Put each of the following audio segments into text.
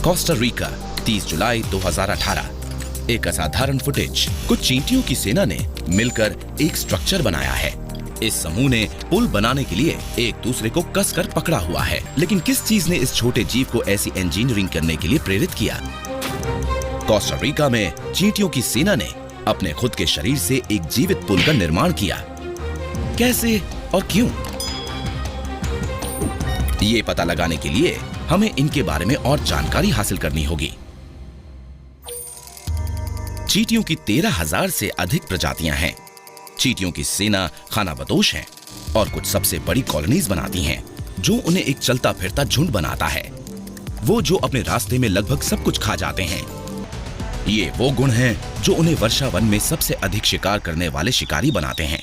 Costa Rica 30 जुलाई 2018। एक असाधारण footage. कुछ चींटियों की सेना ने मिलकर एक स्ट्रक्चर बनाया है। इस समूह ने पुल बनाने के लिए एक दूसरे को कसकर पकड़ा हुआ है। लेकिन किस चीज ने इस छोटे जीव को ऐसी इंजीनियरिंग करने के लिए प्रेरित किया? कोस्टा रिका में चींटियों की सेना ने अपने खुद के शरीर से एक जीवित पुल का निर्माण किया। कैसे और क्यों? ये पता लगाने के लिए हमें इनके बारे में और जानकारी हासिल करनी होगी। चींटियों की 13,000 से अधिक प्रजातियां हैं। चींटियों की सेना खानाबदोश है और कुछ सबसे बड़ी कॉलोनीज बनाती हैं, जो उन्हें एक चलता फिरता झुंड बनाता है। वो जो अपने रास्ते में लगभग सब कुछ खा जाते हैं। ये वो गुण हैं जो उन्हें वर्षावन में सबसे अधिक शिकार करने वाले शिकारी बनाते हैं।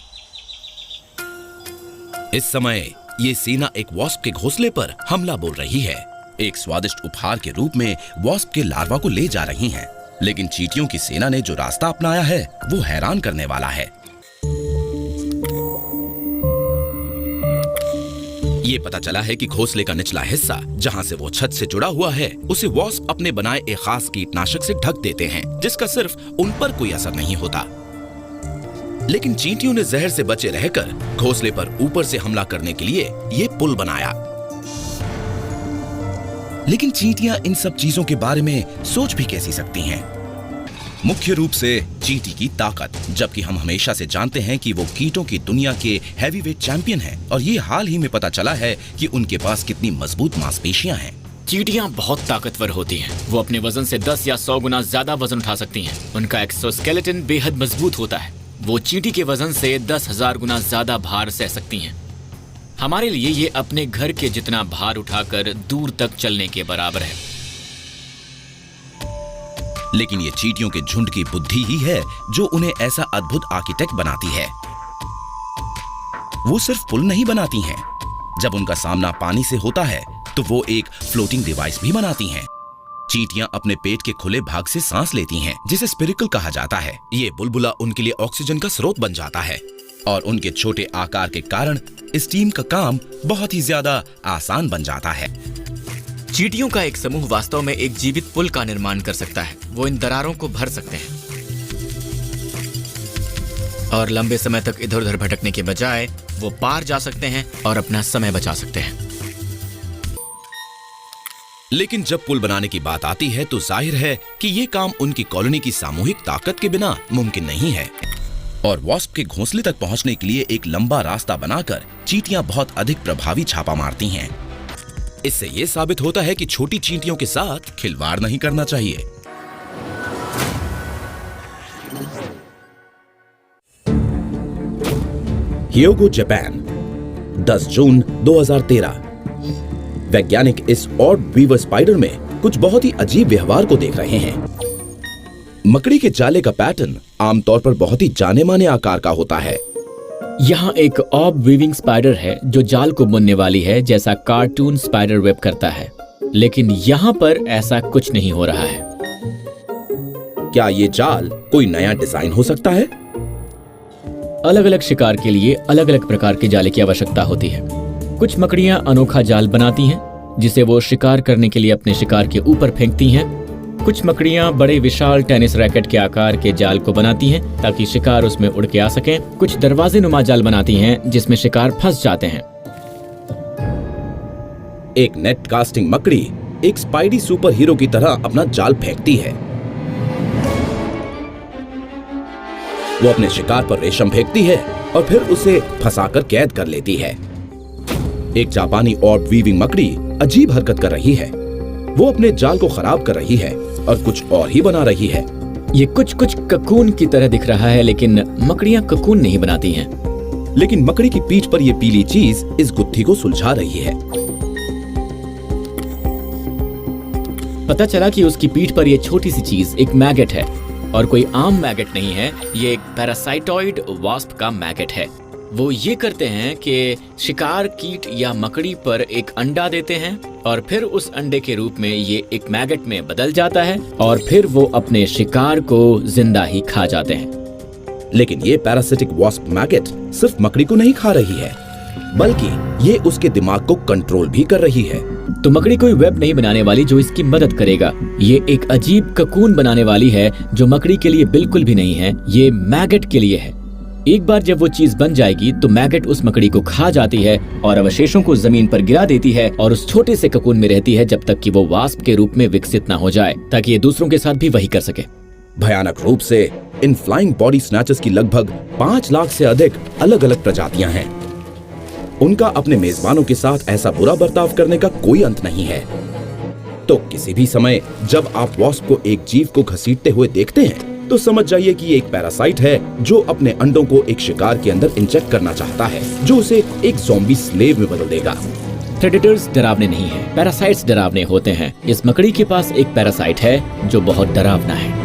इस समय ये सेना एक वॉस्प के घोंसले पर हमला बोल रही है। एक स्वादिष्ट उपहार के रूप में वॉस्प के लार्वा को ले जा रही हैं। लेकिन चींटियों की सेना ने जो रास्ता अपनाया है वो हैरान करने वाला है। ये पता चला है कि घोंसले का निचला हिस्सा, जहां से वो छत से जुड़ा हुआ है, उसे वॉस्प अपने बनाए एक खास कीटनाशक से ढक देते हैं, जिसका सिर्फ उन पर कोई असर नहीं होता। लेकिन चींटियों ने जहर से बचे रहकर घोंसले पर ऊपर से हमला करने के लिए ये पुल बनाया। लेकिन चींटियां इन सब चीजों के बारे में सोच भी कैसी सकती हैं? मुख्य रूप से चींटी की ताकत, जबकि हम हमेशा से जानते हैं कि वो कीटों की दुनिया के हैवीवेट चैंपियन हैं, और ये हाल ही में पता चला है कि उनके पास कितनी मजबूत मांसपेशियां हैं। चींटियां बहुत ताकतवर होती हैं। वो अपने वजन से 10 या 100 गुना ज्यादा वजन उठा सकती हैं। उनका एक्सोस्केलेटन बेहद मजबूत होता है। वो चींटी के वजन से 10,000 गुना ज्यादा भार सह सकती हैं। हमारे लिए ये अपने घर के जितना भार उठाकर दूर तक चलने के बराबर है। लेकिन ये चींटियों के झुंड की बुद्धि ही है जो उन्हें ऐसा अद्भुत आर्किटेक्ट बनाती है। वो सिर्फ पुल नहीं बनाती हैं। जब उनका सामना पानी से होता है तो वो एक फ्लोटिंग डिवाइस भी बनाती हैं। चींटियां अपने पेट के खुले भाग से सांस लेती हैं, जिसे स्पिरिकल कहा जाता है। ये बुलबुला उनके लिए ऑक्सीजन का स्रोत बन जाता है, और उनके छोटे आकार के कारण इस टीम का काम बहुत ही ज्यादा आसान बन जाता है। चींटियों का एक समूह वास्तव में एक जीवित पुल का निर्माण कर सकता है। वो इन दरारों को भर सकते हैं और लंबे समय तक इधर उधर भटकने के बजाय वो पार जा सकते हैं और अपना समय बचा सकते हैं। लेकिन जब पुल बनाने की बात आती है तो जाहिर है कि ये काम उनकी कॉलोनी की सामूहिक ताकत के बिना मुमकिन नहीं है। और वॉस्प के घोंसले तक पहुंचने के लिए एक लंबा रास्ता बनाकर चींटियां बहुत अधिक प्रभावी छापा मारती हैं। इससे ये साबित होता है कि छोटी चींटियों के साथ खिलवाड़ नहीं करना चाहिए। ह्योगो, जापान, 10 जून 2013। वैज्ञानिक इस ऑर्ब वीवर स्पाइडर में कुछ बहुत ही अजीब व्यवहार को देख रहे हैं। मकड़ी के जाले का पैटर्न आमतौर पर बहुत ही जाने माने आकार का होता है। यहाँ एक ऑर्ब वीविंग स्पाइडर है जो जाल को बुनने वाली है, जैसा कार्टून स्पाइडर वेब करता है। लेकिन यहाँ पर ऐसा कुछ नहीं हो रहा है। क्या ये जाल कोई नया डिजाइन हो सकता है? अलग अलग शिकार के लिए अलग अलग प्रकार के जाले की आवश्यकता होती है। कुछ मकड़ियां अनोखा जाल बनाती हैं, जिसे वो शिकार करने के लिए अपने शिकार के ऊपर फेंकती हैं। कुछ मकड़ियां बड़े विशाल टेनिस रैकेट के आकार के जाल को बनाती हैं ताकि शिकार उसमें उड़ के आ सके। कुछ दरवाजे नुमा जाल बनाती हैं जिसमें शिकार फंस जाते हैं। एक नेट कास्टिंग मकड़ी एक स्पाइडी सुपर हीरो की तरह अपना जाल फेंकती है। वो अपने शिकार पर रेशम फेंकती है और फिर उसे फंसाकर कैद कर लेती है। एक जापानी ऑर्ब वीविंग मकड़ी अजीब हरकत कर रही है। वो अपने जाल को खराब कर रही है और कुछ और ही बना रही है। ये कुछ ककून की तरह दिख रहा है, लेकिन मकड़ियां ककून नहीं बनाती हैं। लेकिन मकड़ी की पीठ पर यह पीली चीज इस गुत्थी को सुलझा रही है। पता चला कि उसकी पीठ पर यह छोटी सी चीज एक मैगेट है, और कोई आम मैगेट नहीं है। ये एक पैरासाइटॉइड वास्प का मैगेट है। वो ये करते हैं कि शिकार कीट या मकड़ी पर एक अंडा देते हैं और फिर उस अंडे के रूप में ये एक मैगेट में बदल जाता है और फिर वो अपने शिकार को जिंदा ही खा जाते हैं। लेकिन ये पैरासिटिक वास्प मैगेट सिर्फ मकड़ी को नहीं खा रही है, बल्कि ये उसके दिमाग को कंट्रोल भी कर रही है। तो मकड़ी कोई वेब नहीं बनाने वाली जो इसकी मदद करेगा। ये एक अजीब ककून बनाने वाली है जो मकड़ी के लिए बिल्कुल भी नहीं है, ये मैगेट के लिए है। एक बार जब वो चीज बन जाएगी तो मैगेट उस मकड़ी को खा जाती है और अवशेषों को जमीन पर गिरा देती है और उस छोटे से ककून में रहती है जब तक कि वो वास्प के रूप में विकसित ना हो जाए, ताकि ये दूसरों के साथ भी वही कर सके। भयानक रूप से इन फ्लाइंग बॉडी स्नैचर्स की लगभग 5 लाख से अधिक अलग अलग प्रजातियां हैं। उनका अपने मेजबानों के साथ ऐसा बुरा बर्ताव करने का कोई अंत नहीं है। तो किसी भी समय जब आप वॉस्प को एक जीव को घसीटते हुए देखते हैं तो समझ जाइए कि ये एक पैरासाइट है जो अपने अंडों को एक शिकार के अंदर इंजेक्ट करना चाहता है, जो उसे एक ज़ॉम्बी स्लेव में बदल देगा। प्रेडेटर्स डरावने नहीं हैं, पैरासाइट्स डरावने होते हैं। इस मकड़ी के पास एक पैरासाइट है जो बहुत डरावना है।